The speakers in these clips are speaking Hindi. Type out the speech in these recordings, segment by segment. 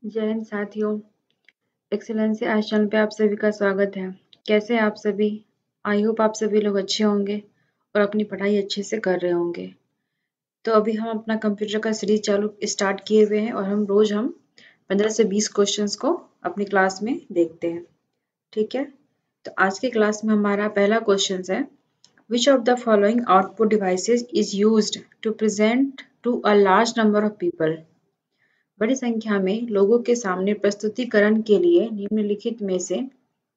जय हिंद साथियों। एक्सेलेंसी आज चैनल पे आप सभी का स्वागत है। कैसे हैं आप सभी? आई होप आप सभी लोग अच्छे होंगे और अपनी पढ़ाई अच्छे से कर रहे होंगे। तो अभी हम अपना कंप्यूटर का सीरीज स्टार्ट किए हुए हैं और हम 15 से 20 क्वेश्चंस को अपनी क्लास में देखते हैं। ठीक है, तो आज की क्लास में हमारा पहला क्वेश्चन है, which of the following output devices is used to present to a large number of people. बड़ी संख्या में लोगों के सामने प्रस्तुतिकरण के लिए निम्नलिखित में से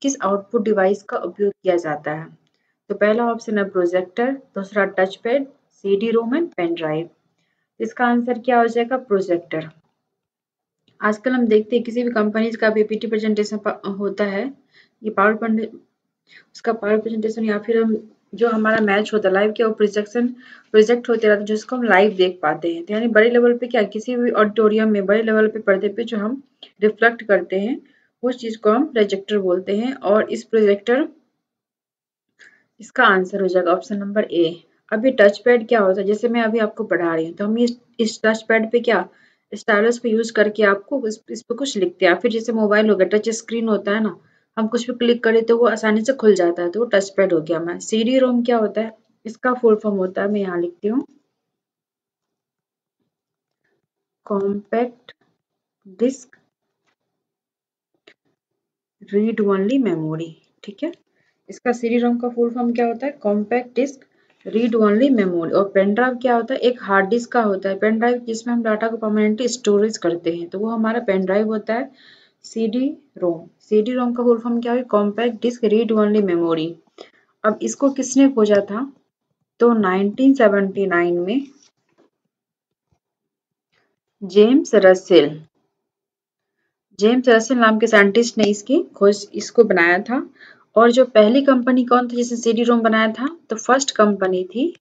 किस आउटपुट डिवाइस का उपयोग किया जाता है? तो पहला ऑप्शन है प्रोजेक्टर, दूसरा touch pad, CD ROM and pen drive. इसका आंसर क्या हो जाएगा? प्रोजेक्टर। आजकल हम देखते हैं किसी भी कंपनी का पीपीटी प्रेजेंटेशन होता है, ये पावर पॉइंट उसका पावर प्रेजेंटेशन या फिर हम जो हमारा मैच होता है लाइव क्या वो प्रोजेक्ट होते रहते हैं जिसको हम लाइव देख पाते हैं। तो यानी बड़े लेवल पे क्या किसी भी ऑडिटोरियम में बड़े लेवल पे पर्दे पे जो हम रिफ्लेक्ट करते हैं उस चीज को हम प्रोजेक्टर बोलते हैं। और इस प्रोजेक्टर इसका आंसर हो जाएगा ऑप्शन नंबर ए। अभी टच पैड क्या होता है, जैसे मैं अभी आपको पढ़ा रही हूँ तो हम इस टच पैड पे क्या स्टाइलस को यूज करके आपको इस पे कुछ लिखते हैं। फिर जैसे मोबाइल हो गया टच स्क्रीन होता है ना, हम कुछ भी क्लिक करें तो वो आसानी से खुल जाता है, तो वो टच पैड हो गया। मैं सीडी रोम क्या होता है, इसका फुल फॉर्म होता है, मैं यहाँ लिखती हूँ, compact disc read only memory. ठीक है, इसका सीडी रोम का फुल फॉर्म क्या होता है? Compact disc read only memory. और पेन ड्राइव क्या होता है? एक हार्ड डिस्क का होता है पेन ड्राइव जिसमें हम डाटा को परमानेंटली स्टोरेज करते हैं, तो वो हमारा पेन ड्राइव होता है। सीडी रोम, सीडी रोम का फुल फॉर्म क्या है? Compact disc read only memory. अब इसको किसने खोजा था? तो 1979 में जेम्स रसेल नाम के साइंटिस्ट ने इसको बनाया था। और जो पहली कंपनी कौन थी जिसने सीडी रोम बनाया था? तो फर्स्ट कंपनी थी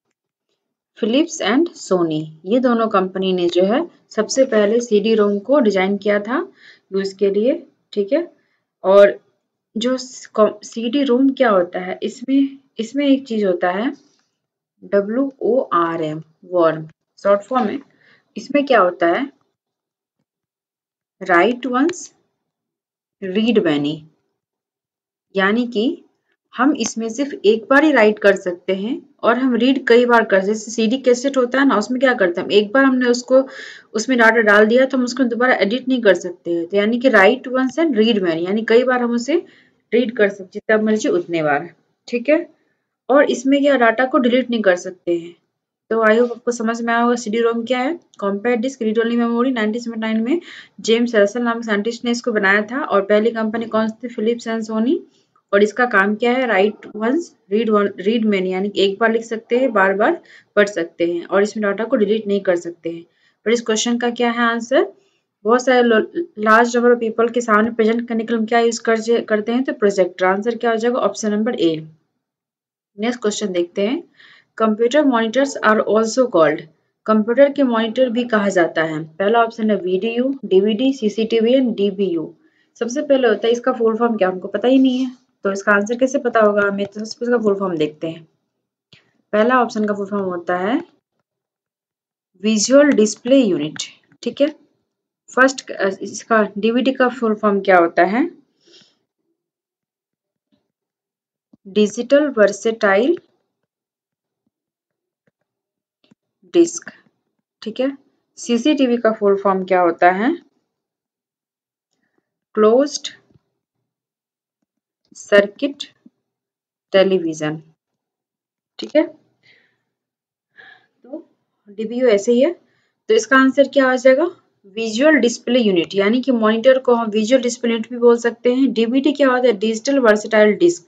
फिलिप्स एंड सोनी। ये दोनों कंपनी ने जो है सबसे पहले सीडी रोम को डिजाइन किया था यूज के लिए। ठीक है, और जो सीडी रोम क्या होता है, इसमें एक चीज होता है WORM, वॉर्म शॉर्ट फॉर्म है। इसमें क्या होता है? राइट वंस रीड मैनी, यानी कि हम इसमें सिर्फ एक बार ही राइट कर सकते हैं और हम रीड कई बार कर सकते हैं। जैसे सीडी कैसेट होता है ना, उसमें क्या करते हैं हम एक बार हमने उसमें डाटा डाल दिया तो हम उसको दोबारा एडिट नहीं कर सकते हैं। तो यानी कि write once and read many, यानी कई बार हम उसे रीड कर सकते जितना मर्जी उतने बार। ठीक है, और इसमें क्या डाटा को डिलीट नहीं कर सकते हैं। तो आई होप आपको समझ में आया होगा सीडी रोम क्या है। Compact disc read only memory 1979 में जेम्स रसेल नाम साइंटिस्ट ने इसको बनाया था। और पहली कंपनी कौन सी थी? Philips and Sony. और इसका काम क्या है? राइट वंस रीड मैनी, यानी एक बार लिख सकते हैं बार बार पढ़ सकते हैं और इसमें डाटा को डिलीट नहीं कर सकते हैं। पर इस क्वेश्चन का क्या है आंसर? बहुत सारे लार्ज नंबर ऑफ पीपल के सामने प्रेजेंट करने के लिए हम क्या यूज करते हैं? तो प्रोजेक्टर। आंसर क्या हो जाएगा? Option number A. Next question देखते हैं, computer monitors are also called. Computer के मॉनिटर भी कहा जाता है। पहला ऑप्शन है VDU, DVD, CCTV and DBU। सबसे पहले होता है इसका फुल फॉर्म क्या, हमको पता ही नहीं है, तो इसका आंसर कैसे पता होगा हमें? तो इसका फुल फॉर्म देखते हैं। पहला ऑप्शन का फुल फॉर्म होता है विजुअल डिस्प्ले यूनिट। ठीक है, फर्स्ट इसका DVD का फुल फॉर्म क्या होता है? Digital versatile disc. ठीक है, CCTV का फुल फॉर्म क्या होता है? Closed circuit television. ठीक है, तो DBU ऐसे ही है, तो इसका आंसर क्या आ जाएगा? विजुअल डिस्प्ले यूनिट, यानी कि मॉनिटर को हम विजुअल डिस्प्ले यूनिट भी बोल सकते हैं। DVD क्या होता है? Digital versatile disc.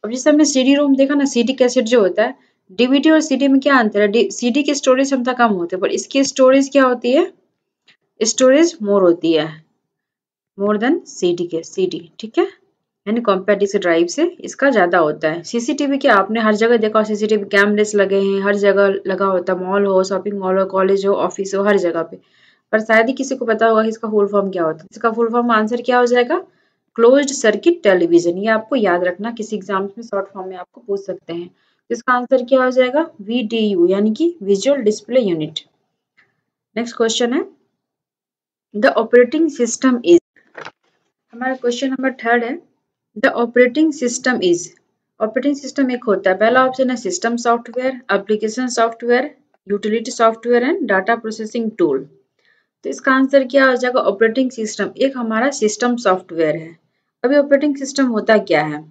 अब जैसे हमने CD रोम देखा ना, CD कैसेट जो होता है, DVD और CD में क्या अंतर है? CD की स्टोरेज क्षमता कम होती है पर इसकी स्टोरेज क्या होती है? स्टोरेज मोर होती है, मोर देन CD। ठीक है, यानी कॉम्पैक्ट डिस्क ड्राइव से इसका ज्यादा होता है। CCTV क्या आपने हर जगह देखा, CCTV कैमरेस लगे हैं, हर जगह लगा होता है, मॉल हो, शॉपिंग मॉल हो, कॉलेज हो, ऑफिस हो, हर जगह पे। पर शायद ही किसी को पता होगा इसका फुल फॉर्म क्या होता है। इसका फुल फॉर्म आंसर क्या हो जाएगा? Closed circuit television. ये आपको याद रखना, किसी एग्जाम में शॉर्ट फॉर्म में आपको पूछ सकते हैं। इसका आंसर क्या हो जाएगा? VDU, यानी कि visual display unit. Next question है, द ऑपरेटिंग सिस्टम इज। हमारा क्वेश्चन नंबर 3 है, the operating system is. Operating system एक होता है, पहला ऑप्शन है system software, application software, utility software and data processing tool. तो इसका आंसर क्या हो जाएगा? ऑपरेटिंग सिस्टम एक हमारा सिस्टम सॉफ्टवेयर है। अभी ऑपरेटिंग सिस्टम होता क्या है?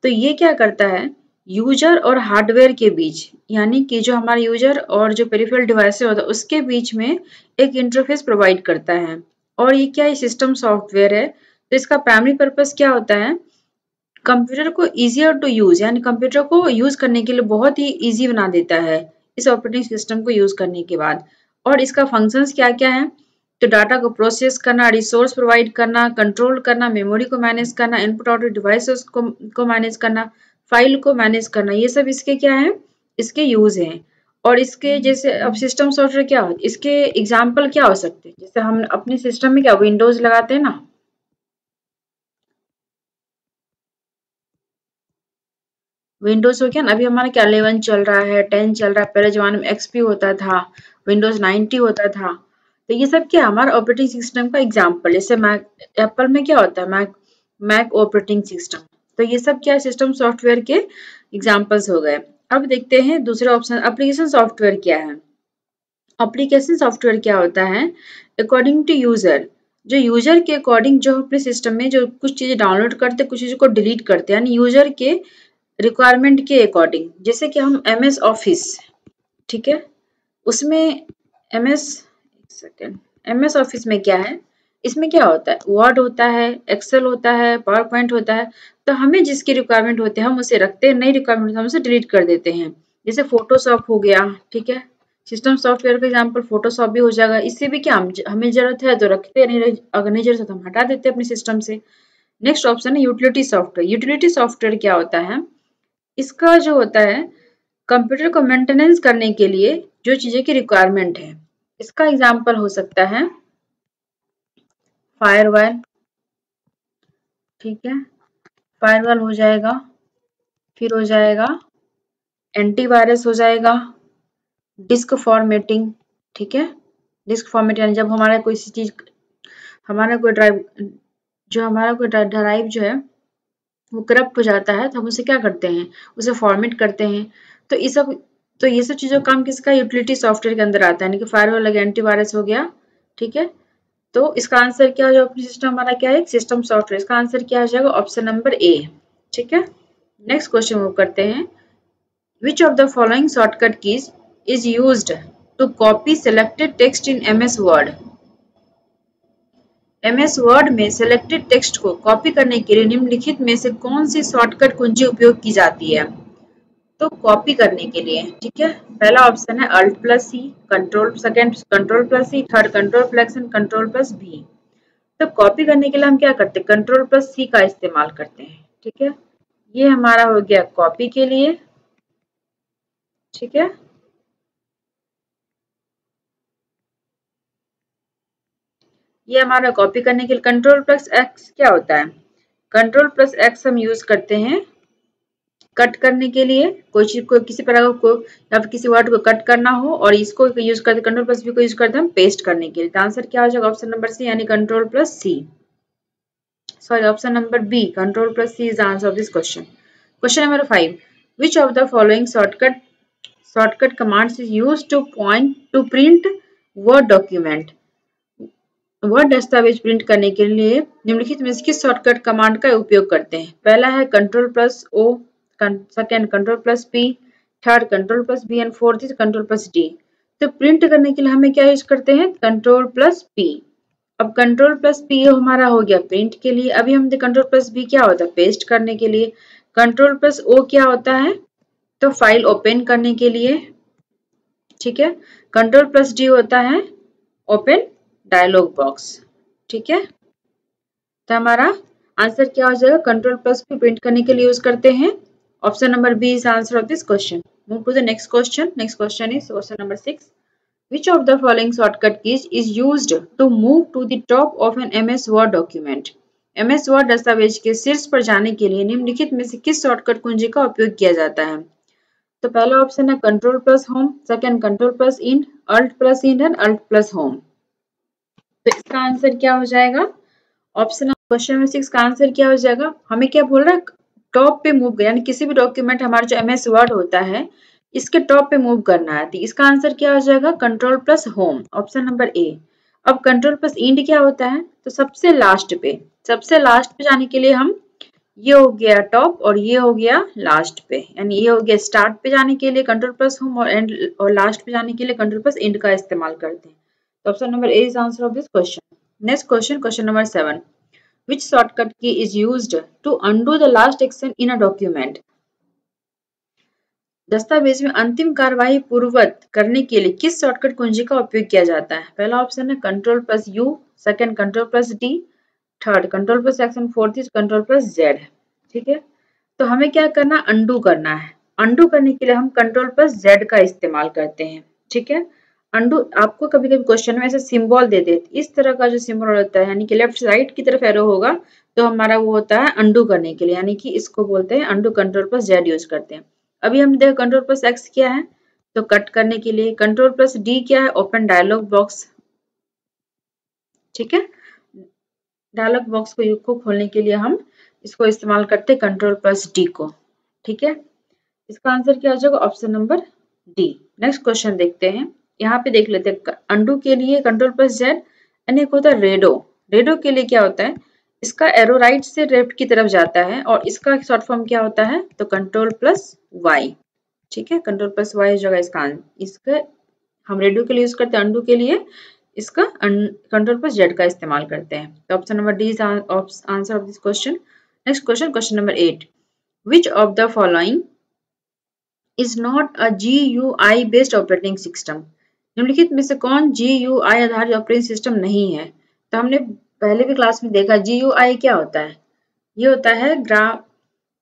तो ये क्या करता है, यूजर और हार्डवेयर के बीच, यानी कि जो हमारा यूजर और जो पेरिफेरल डिवाइस होता है उसके बीच में एक इंटरफेस प्रोवाइड करता है। और ये क्या है? सिस्टम सॉफ्टवेयर है। तो इसका प्राइमरी पर्पस क्या होता है? कंप्यूटर को ईजियर टू यूज, यानी कंप्यूटर को यूज करने के लिए बहुत ही ईजी बना देता है इस ऑपरेटिंग सिस्टम को यूज करने के बाद। और इसका फंक्शंस क्या क्या है? तो डाटा को प्रोसेस करना, रिसोर्स प्रोवाइड करना, कंट्रोल करना, मेमोरी को मैनेज करना, इनपुट आउटपुट डिवाइसेस को मैनेज करना, फाइल को मैनेज करना, ये सब इसके क्या है? इसके यूज हैं। और इसके जैसे अब सिस्टम सॉफ्टवेयर क्या हो, इसके एग्जाम्पल क्या हो सकते हैं? जैसे हम अपने सिस्टम में क्या विंडोज लगाते हैं ना, विंडोज हो गया ना, अभी हमारा क्या 11 चल रहा है, 10 चल रहा है, पहले जमाने में एक्सपी होता था, विंडोज 90 होता था। तो ये सब क्या हमारा ऑपरेटिंग सिस्टम का एग्जाम्पल। जैसे मैक, एप्पल में क्या होता है, मैक मैक ऑपरेटिंग सिस्टम। तो ये सब क्या सिस्टम सॉफ्टवेयर के एग्जाम्पल्स हो गए। अब देखते हैं दूसरा ऑप्शन, एप्लीकेशन सॉफ्टवेयर क्या है। एप्लीकेशन सॉफ्टवेयर क्या होता है? अकॉर्डिंग टू यूजर, जो यूजर के अकॉर्डिंग जो अपने सिस्टम में जो कुछ चीजें डाउनलोड करते, कुछ चीजों को डिलीट करते हैं, यानी यूजर के रिक्वायरमेंट के अकॉर्डिंग। जैसे कि हम एमएस ऑफिस, ठीक है, उसमें एमएस सेकेंड एमएस ऑफिस में क्या है, इसमें क्या होता है? वर्ड होता है, एक्सेल होता है, पावर पॉइंट होता है। तो हमें जिसकी रिक्वायरमेंट होती है हम उसे रखते हैं, नई रिक्वायरमेंट हम उसे डिलीट कर देते हैं। जैसे फोटोशॉप हो गया, ठीक है, सिस्टम सॉफ्टवेयर का एग्जाम्पल फोटोशॉप भी हो जाएगा। इससे भी क्या हमें जरूरत है तो रखते हैं, नहीं अगर नहीं जरूरत है तो हम हटा देते हैं अपने सिस्टम से। नेक्स्ट ऑप्शन है यूटिलिटी सॉफ्टवेयर। यूटिलिटी सॉफ्टवेयर क्या होता है? इसका जो होता है, कंप्यूटर को मेंटेनेंस करने के लिए जो चीजें की रिक्वायरमेंट है। इसका एग्जांपल हो सकता है फायरवॉल, ठीक है, फायरवॉल हो जाएगा, फिर हो जाएगा एंटीवायरस हो जाएगा, डिस्क फॉर्मेटिंग, ठीक है, डिस्क फॉर्मेटिंग यानी जब हमारा कोई चीज, हमारा कोई ड्राइव, जो हमारा कोई ड्राइव जो है वो करप्ट हो जाता है, तो हम उसे क्या करते हैं? उसे फॉर्मेट करते हैं। तो ये सब चीजों का काम किसका? यूटिलिटी सॉफ्टवेयर के अंदर आता है, यानी कि फायरवॉल हो गया, एंटीवायरस हो गया, ठीक है। तो इसका आंसर क्या हो जाएगा? ऑपरेटिंग सिस्टम हमारा क्या है? System software. इसका आंसर क्या हो जाएगा? ऑप्शन नंबर ए, ठीक है। नेक्स्ट क्वेश्चन मूव करते हैं। Which of the following shortcut keys is used to copy selected text in MS Word. MS Word में सेलेक्टेड टेक्स्ट को कॉपी करने के लिए निम्नलिखित में से कौन सी शॉर्टकट कुंजी उपयोग की जाती है? तो कॉपी करने के लिए, ठीक है, पहला ऑप्शन है alt plus C, control second control plus C, third control plus and control plus B. तो कॉपी करने के लिए हम क्या करते हैं? कंट्रोल प्लस सी का इस्तेमाल करते हैं, ठीक है। ये हमारा हो गया कॉपी के लिए, ठीक है। ये हमारा कॉपी करने के लिए। कंट्रोल प्लस एक्स क्या होता है? कंट्रोल प्लस एक्स हम यूज करते हैं कट करने के लिए, कोई चीज को, किसी पैराग्राफ को या फिर किसी वर्ड को कट करना हो, और इसको यूज करते, कंट्रोल प्लस बी को यूज करते हैं हम पेस्ट करने के लिए। तो आंसर क्या हो जाएगा? ऑप्शन नंबर सी, यानी control plus C, sorry option number B, control plus C is the answer of this question. Question number 5, which of the following shortcut commands is used to point to print word document। Word दस्तावेज प्रिंट करने के लिए निम्नलिखित में से किस शॉर्टकट कमांड का उपयोग करते हैं? पहला है control plus O, second control plus P, third control plus B and fourth is control plus D. तो प्रिंट करने के लिए हमें क्या यूज करते हैं? Control plus P. अब कंट्रोल प्लस पी हमारा हो गया प्रिंट के लिए। अभी हम कंट्रोल प्लस बी क्या होता है? पेस्ट करने के लिए। कंट्रोल प्लस ओ क्या होता है? तो फाइल ओपन करने के लिए, ठीक है। कंट्रोल प्लस डी होता है ओपन डायलॉग बॉक्स, ठीक है। तो हमारा आंसर क्या हो जाएगा? कंट्रोल प्लस पी प्रिंट करने के लिए यूज करते हैं। Option number B is answer of this question. Move to the next question. Next question is question number 6, which of the following shortcut keys is used to move to the top of an MS Word document। MS Word दस्तावेज के शीर्ष पर जाने के लिए निम्नलिखित में से किस शॉर्टकट कुंजी का उपयोग किया जाता है? तो पहला ऑप्शन है control plus home, second control plus end, alt plus end and alt plus home. तो इसका आंसर क्या हो जाएगा? ऑप्शन क्वेश्चन नंबर 6 का आंसर क्या हो जाएगा? हमें क्या बोल रहा है? टॉप पे मूव, यानी किसी भी डॉक्यूमेंट हमारा जो MS वर्ड होता है इसके टॉप पे मूव करना है। तो इसका आंसर क्या हो जाएगा? Control plus home, option number ए। अब कंट्रोल प्लस इंड क्या होता है? तो सबसे लास्ट पे जाने के लिए हम, ये हो गया टॉप और ये हो गया लास्ट पे, यानी ये हो गया स्टार्ट पे जाने के लिए कंट्रोल प्लस होम और एंड और लास्ट पे जाने के लिए कंट्रोल प्लस इंड का इस्तेमाल करते हैं। तो option number A is answer of this question. Next question, question number 7। Which shortcut key is used to undo the last action in a document? दस्तावेज में अंतिम कार्यवाही पूर्ववत करने के लिए किस शॉर्टकट कुंजी का उपयोग किया जाता है? पहला ऑप्शन है control plus you, second control plus D, third control plus action, fourth is control plus Z. ठीक है, तो हमें क्या करना? अंडू करना है। अंडू करने के लिए हम कंट्रोल प्लस जेड का इस्तेमाल करते हैं। ठीक है, अंडू आपको कभी कभी क्वेश्चन में ऐसे सिंबल दे देते, इस तरह का जो सिंबल होता है यानी कि लेफ्ट राइट की तरफ एरो होगा तो हमारा वो होता है अंडू करने के लिए, यानी कि इसको बोलते हैं undo. Control plus Z use करते हैं। अभी हम देखो कंट्रोल प्लस एक्स क्या है, तो कट करने के लिए। कंट्रोल प्लस डी क्या है? Open dialog box. ठीक है, डायलॉग बॉक्स को खोलने के लिए हम इसको इस्तेमाल करते हैं कंट्रोल प्लस डी को। ठीक है, इसका आंसर क्या हो जाएगा? Option number D. Next question देखते हैं, यहाँ पे देख लेते हैं। अंडू के लिए कंट्रोल प्लस जेड, यानी एक होता है रेडो। रेडो के लिए क्या होता है? इसका एरो राइट से लेफ्ट की तरफ जाता है और इसका शॉर्ट फॉर्म क्या होता है? तो कंट्रोल प्लस वाई। ठीक है, कंट्रोल प्लस वाई हो जाएगा इसका हम रेडियो के लिए यूज करते हैं, अंडू के लिए इसका कंट्रोल प्लस जेड का इस्तेमाल करते हैं। तो option number D is answer of this question. Next question, question number 8। Which of the following is not a GUI based operating system? निम्नलिखित में से कौन GUI आधारित ऑपरेटिंग सिस्टम नहीं है? तो हमने पहले भी क्लास में देखा GUI क्या होता है। ये होता है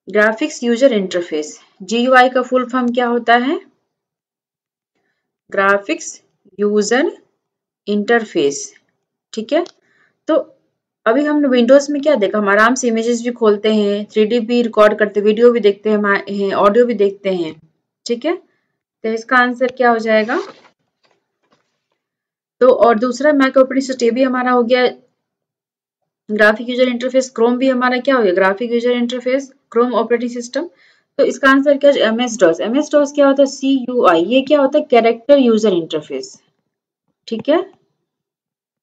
ग्राफिक्स यूजर इंटरफेस। GUI का फुल फॉर्म क्या होता है? Graphics user interface. ठीक है, तो अभी हमने विंडोज में क्या देखा? हम आराम से इमेजेस भी खोलते हैं, 3D भी रिकॉर्ड करते हैं, वीडियो भी देखते हैं, ऑडियो भी देखते हैं। ठीक है, तो इसका आंसर क्या हो जाएगा? तो और दूसरा मैक ऑपरेटिंग सिस्टम भी हमारा हो गया ग्राफिक यूजर इंटरफेस। क्रोम भी हमारा क्या हो गया? Graphic user interface, Chrome operating system. तो इसका आंसर क्या है? MS-DOS। MS-DOS क्या होता है? CUI। ये क्या होता है? Character user interface. ठीक है,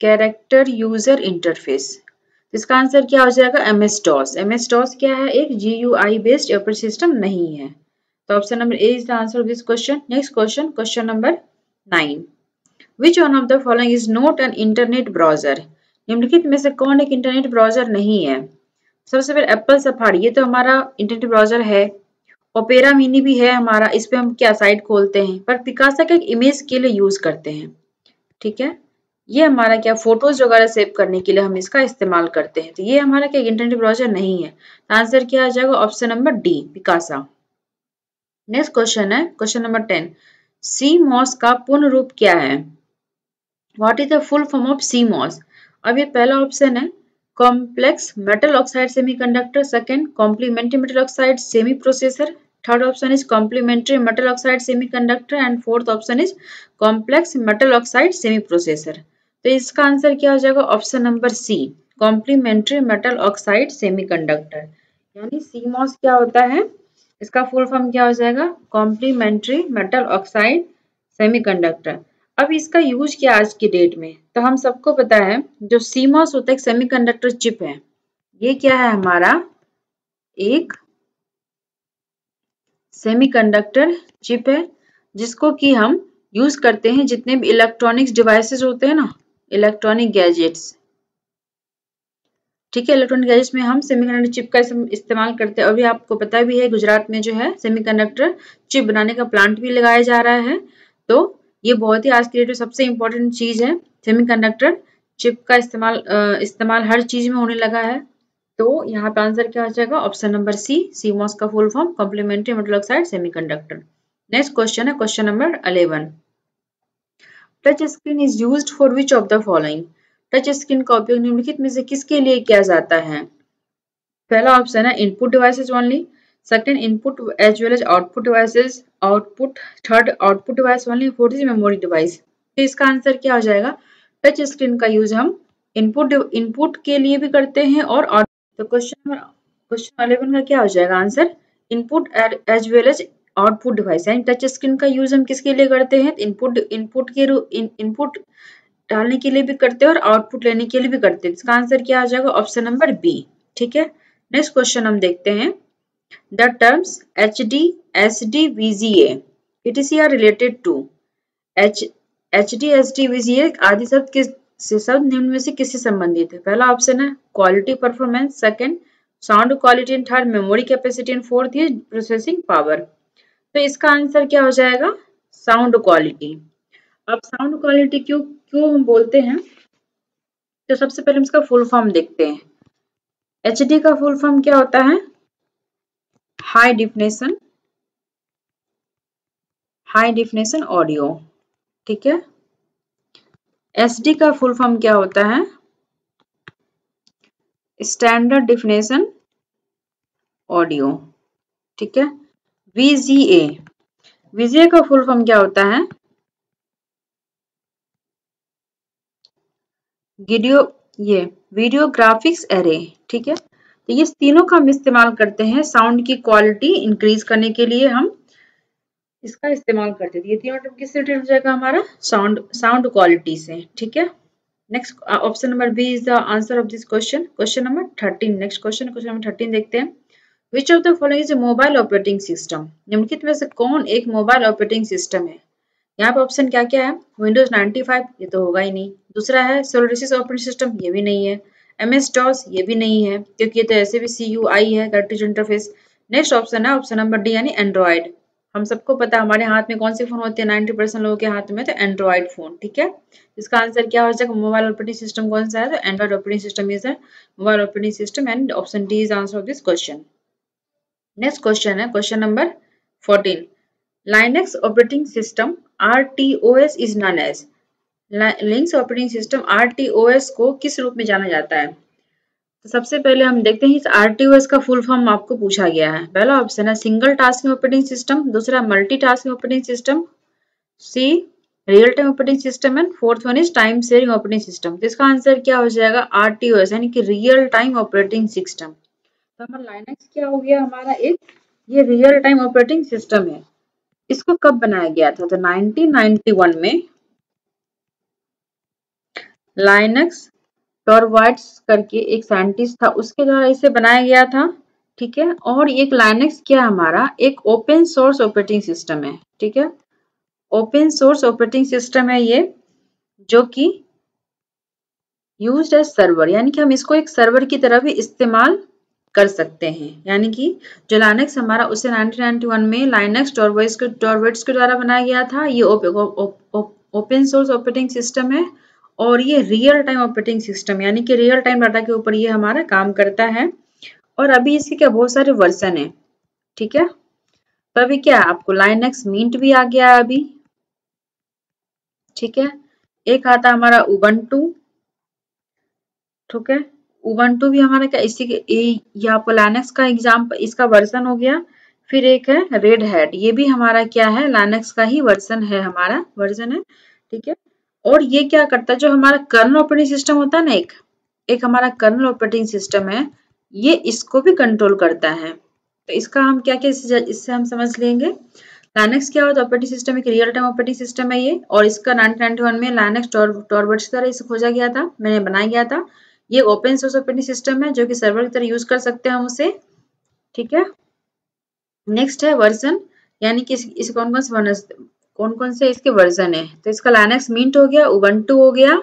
कैरेक्टर यूजर इंटरफेस। इसका आंसर क्या हो जाएगा? MS-DOS। MS-DOS क्या है? एक GUI बेस्ड ऑपरेटिंग सिस्टम नहीं है। तो option number A is the answer of this question. Next question, question number 9। Which one of the following is not an internet browser? निम्नलिखित में से कौन एक इंटरनेट ब्राउजर नहीं है? सबसे पहले एप्पल सफारी, ये तो हमारा इंटरनेट ब्राउजर है। ओपेरा मिनी भी है हमारा, इस पे हम क्या साइट खोलते हैं। पर पिकासा का एक इमेज के लिए यूज करते हैं। ठीक है, ये हमारा क्या फोटोज वगैरह सेव करने के लिए हम इसका इस्तेमाल करते हैं। तो ये हमारा क्या इंटरनेट ब्राउजर नहीं है। आंसर क्या आ जाएगा? Option number D, Picasa. Next question है क्वेश्चन नंबर 10। CMOS का पूर्ण रूप क्या है? What is the full form of CMOS? अब ये पहला ऑप्शन है complex metal oxide semiconductor, second complementary metal oxide semi processor, third option is complementary metal oxide semiconductor and fourth option is complex metal oxide semi processor. तो इसका आंसर क्या हो जाएगा? Option number C, complementary metal oxide semiconductor. यानी CMOS क्या होता है? इसका फुल फॉर्म क्या हो जाएगा? Complementary metal oxide semiconductor. अब इसका यूज क्या आज की डेट में? तो हम सबको पता है जो CMOS होता है एक सेमीकंडक्टर चिप है। ये क्या है? हमारा एक सेमीकंडक्टर चिप है जिसको कि हम यूज करते हैं जितने भी इलेक्ट्रॉनिक्स डिवाइसेस होते हैं ना, इलेक्ट्रॉनिक गैजेट्स। ठीक है, इलेक्ट्रॉनिक गैजेट्स में हम सेमीकंडक्टर चिप का इस्तेमाल करते हैं। अभी आपको पता भी है गुजरात में जो है सेमीकंडक्टर चिप बनाने का प्लांट भी लगाया जा रहा है। तो ये बहुत ही आज की डेट में सबसे इम्पोर्टेंट चीज है। सेमीकंडक्टर चिप का इस्तेमाल हर चीज में होने लगा है। तो यहाँ पे आंसर क्या हो जाएगा? ऑप्शन नंबर सी, CMOS का full form complementary metal oxide semiconductor. Next question है question number 11। Touch screen is used for which of the following? Touch screen का उपयोग निम्नलिखित में से किसके लिए किया जाता है? पहला ऑप्शन है input devices only, second input as well as output devices, output third output device only, fourth is memory device. तो इसका आंसर क्या हो जाएगा? टच स्क्रीन का यूज हम इनपुट के लिए भी करते हैं और तो क्वेश्चन 11 का क्या हो जाएगा answer, input as well as output device. यानी टच स्क्रीन का यूज हम किसके लिए करते हैं, इनपुट डालने के लिए भी करते हैं और आउटपुट लेने के लिए भी करते हैं। इसका आंसर क्या आ जाएगा, ऑप्शन नंबर बी। ठीक है, नेक्स्ट क्वेश्चन हम देखते हैं। The terms HD, SD, VGA etc are related to HD, SD, VGA आदि शब्द शब्द निम्न में से किससे संबंधित है। पहला ऑप्शन है quality performance, second sound quality, and third memory capacity, and fourth है प्रोसेसिंग पावर। तो इसका आंसर क्या हो जाएगा, साउंड क्वालिटी। अब साउंड क्वालिटी क्यों क्यों हम बोलते हैं, तो सबसे पहले हम इसका फुल फॉर्म देखते हैं। HD का फुल फॉर्म क्या होता है, हाई डिफिनेशन ऑडियो। ठीक है, SD का फुल फॉर्म क्या होता है, स्टैंडर्ड डिफिनेशन ऑडियो। ठीक है, VGA का फुल फॉर्म क्या होता है, वीडियो ग्राफिक्स एरे। ठीक है, तो ये तीनों का हम इस्तेमाल करते हैं साउंड की क्वालिटी इंक्रीज करने के लिए, हम इसका इस्तेमाल करते थे। ये तीनों टर्म किससे रिलेटेड हो जाएगा हमारा, साउंड क्वालिटी से। ठीक है, next option number B is the answer of this question. Question number 13, next question number 13 देखते हैं। Which of the following is a mobile operating system, निम्नलिखित में से कौन एक मोबाइल ऑपरेटिंग सिस्टम है। यहाँ पे ऑप्शन क्या क्या है, विंडोज 95, ये तो होगा ही नहीं। दूसरा है सोलारिस ऑपरेटिंग सिस्टम, ये भी नहीं है। MS DOS, ये भी नहीं है क्योंकि ये तो ऐसे भी CUI है, कैरेक्टर इंटरफेस। नेक्स्ट ऑप्शन है ऑप्शन नंबर डी यानी एंड्रॉइड। हम सबको पता है हमारे हाथ में कौन से फोन होते हैं, 90% लोगों के हाथ में तो एंड्रॉइड फोन। ठीक है, इसका आंसर क्या हो जाएगा, मोबाइल ऑपरेटिंग सिस्टम कौन सा है, तो Android operating system is mobile operating system, and option D is answer of this question. Next question है question number 14। Linux operating system RTOS is known as, Linux operating system RTOS को किस रूप में जाना जाता है। तो सबसे पहले हम देखते हैं इस RTOS का फुल फॉर्म आपको पूछा गया है। पहला ऑप्शन है सिंगल टास्किंग ऑपरेटिंग सिस्टम, दूसरा multi tasking operating system, C real time operating system, and fourth one is time sharing operating system. तो इसका आंसर क्या हो जाएगा, RTOS यानी कि रियल टाइम ऑपरेटिंग सिस्टम। तो हमारा लाइनक्स क्या हो गया, हमारा एक ये रियल टाइम ऑपरेटिंग सिस्टम है। इसको कब बनाया गया था, तो 1991 में लाइनक्स टॉरवाइट्स करके एक साइंटिस्ट था, उसके द्वारा इसे बनाया गया था। ठीक है, और एक लाइनक्स क्या हमारा एक ओपन सोर्स ऑपरेटिंग सिस्टम है। ठीक है, ओपन सोर्स ऑपरेटिंग सिस्टम है ये, जो कि यूज्ड एज सर्वर, यानी कि हम इसको एक सर्वर की तरह भी इस्तेमाल कर सकते हैं। यानी कि जो लाइनक्स हमारा उसे 1991 में लाइनक्स टॉरवाइट्स के द्वारा बनाया गया था। ये ओपन सोर्स ऑपरेटिंग सिस्टम है और ये रियल टाइम ऑपरेटिंग सिस्टम यानी कि रियल टाइम डाटा के ऊपर ये हमारा काम करता है। और अभी इसके क्या बहुत सारे वर्जन है। ठीक है, तो अभी क्या आपको लाइनक्स मिंट भी आ गया है अभी। ठीक है, एक आता हमारा उबंटू। ठीक है, उबंटू भी हमारा क्या इसी के यहाँ पर लाइनक्स का एग्जाम्पल, इसका वर्जन हो गया। फिर एक है रेड हैट, ये भी हमारा क्या है लाइनक्स का ही वर्जन है, हमारा वर्जन है। ठीक है, और ये क्या करता है, जो हमारा कर्नल ऑपरेटिंग सिस्टम होता है ना, एक हमारा कर्नल ऑपरेटिंग सिस्टम है, ये इसको भी कंट्रोल करता है। तो इसका हम क्या क्या इससे हम समझ लेंगे। लाइनक्स क्या होता है, ऑपरेटिंग सिस्टम एक रियल टाइम ऑपरेटिंग सिस्टम है ये, और इसका 1991 में लाइनक्स टॉरवाइट्स द्वारा इसे खोजा गया था, मैंने बनाया गया था। ये ओपन सोर्स ऑपरेटिंग सिस्टम है जो कि सर्वर की तरह यूज कर सकते हैं हम उसे। ठीक है, नेक्स्ट है वर्जन, यानी कि इस कौन कौन से इसके वर्जन है। तो इसका लाइनक्स मिंट हो गया, उबंटू हो गया।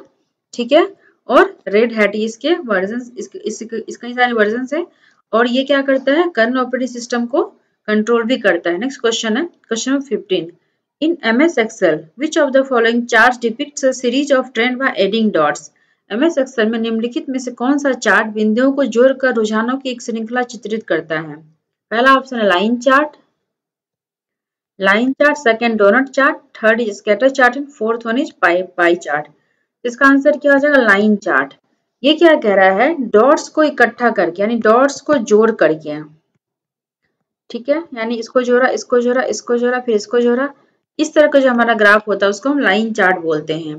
ठीक है, और रेड हैट इसके वर्जन, इसका ही सारे वर्जन है। और ये क्या करता है, कर्नल ऑपरेटिंग सिस्टम को कंट्रोल भी करता है। नेक्स्ट क्वेश्चन है question 15। In MS Excel which of the following charts depicts a series of trend by adding dots। MS Excel में निम्नलिखित में से कौन सा चार्ट बिंदुओं को जोड़कर रुझानों की एक श्रृंखला चित्रित करता है। पहला ऑप्शन है line chart, second doughnut chart, third is scatter chart, and fourth one is pie chart. इसका आंसर क्या हो जाएगा, लाइन चार्ट। ये क्या कह रहा है, डॉट्स को इकट्ठा करके यानी डॉट्स को जोड़ करके। ठीक है, यानी इसको जोड़ा, इसको जोड़ा, इसको जोड़ा, फिर इसको जोड़ा, इस तरह का जो हमारा ग्राफ होता है उसको हम लाइन चार्ट बोलते हैं।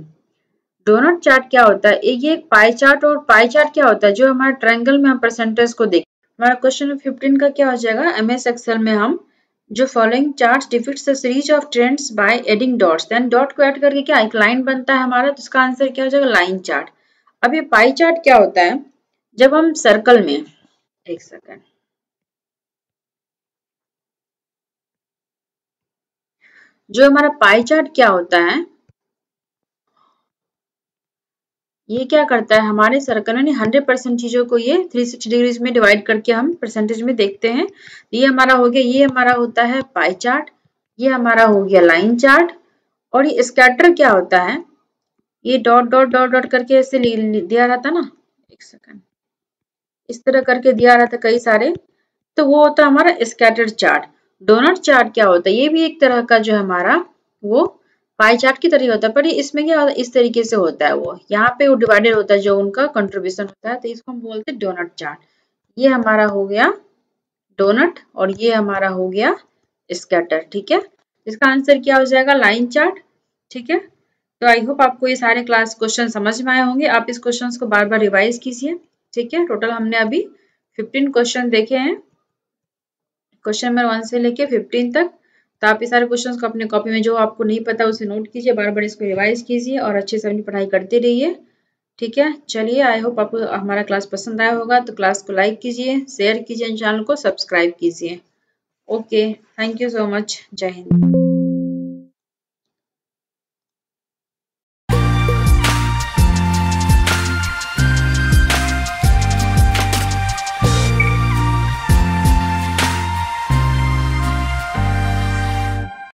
डोनट चार्ट क्या होता है? ये एक पाई चार्ट, और पाई चार्ट क्या होता है? जो हमारे ट्रायंगल में हम परसेंटेज को देख, हमारा क्वेश्चन 15 का क्या हो जाएगा? एमएस एक्सेल में हम जो following charts depicts the series of trends by adding dots, then dot को ऐड करके क्या एक लाइन बनता है हमारा, तो इसका आंसर क्या हो जाएगा? Line chart. अब ये पाई चार्ट क्या होता है? जब हम सर्कल में, एक सेकेंड, जो हमारा पाई चार्ट क्या होता है, ये क्या करता है? हमारे सर्कल में 100% चीजों को ये 360 डिग्रीज में डिवाइड करके हम परसेंटेज में देखते हैं। ये हमारा हो गया, ये हमारा होता है पाई चार्ट, ये हमारा हो गया लाइन चार्ट। और ये स्कैटर क्या होता है? ये डॉट डॉट डॉट डॉट करके ऐसे दिया रहता ना, एक सेकंड, इस तरह करके दिया रहता कई सारे, तो वो होता है हमारा स्कैटर्ड चार्ट। डोनट चार्ट क्या होता है? ये भी एक तरह का जो हमारा वो पाई चार्ट की तरह होता है, पर इसमें क्या होता है? इस तरीके से होता है, वो यहाँ पे वो डिवाइडेड होता है जो उनका कंट्रीब्यूशन होता है, तो इसको हम बोलते हैं डोनट चार्ट। ये हमारा हो गया डोनट और ये हमारा हो गया स्कैटर। ठीक है, इसका आंसर क्या हो जाएगा? Line chart. ठीक है, तो आई होप आपको ये सारे क्लास क्वेश्चन समझ में आए होंगे। आप इस क्वेश्चन को बार बार रिवाइज कीजिए। ठीक है, टोटल हमने अभी 15 क्वेश्चन देखे हैं, क्वेश्चन नंबर 1 से लेके 15 तक। तो आप ये सारे क्वेश्चंस को अपने कॉपी में जो आपको नहीं पता उसे नोट कीजिए, बार बार इसको रिवाइज कीजिए और अच्छे से अपनी पढ़ाई करते रहिए। ठीक है, चलिए, आई होप आपको हमारा क्लास पसंद आया होगा, तो क्लास को लाइक कीजिए, शेयर कीजिए, चैनल को सब्सक्राइब कीजिए। Okay, thank you so much, जय हिंद।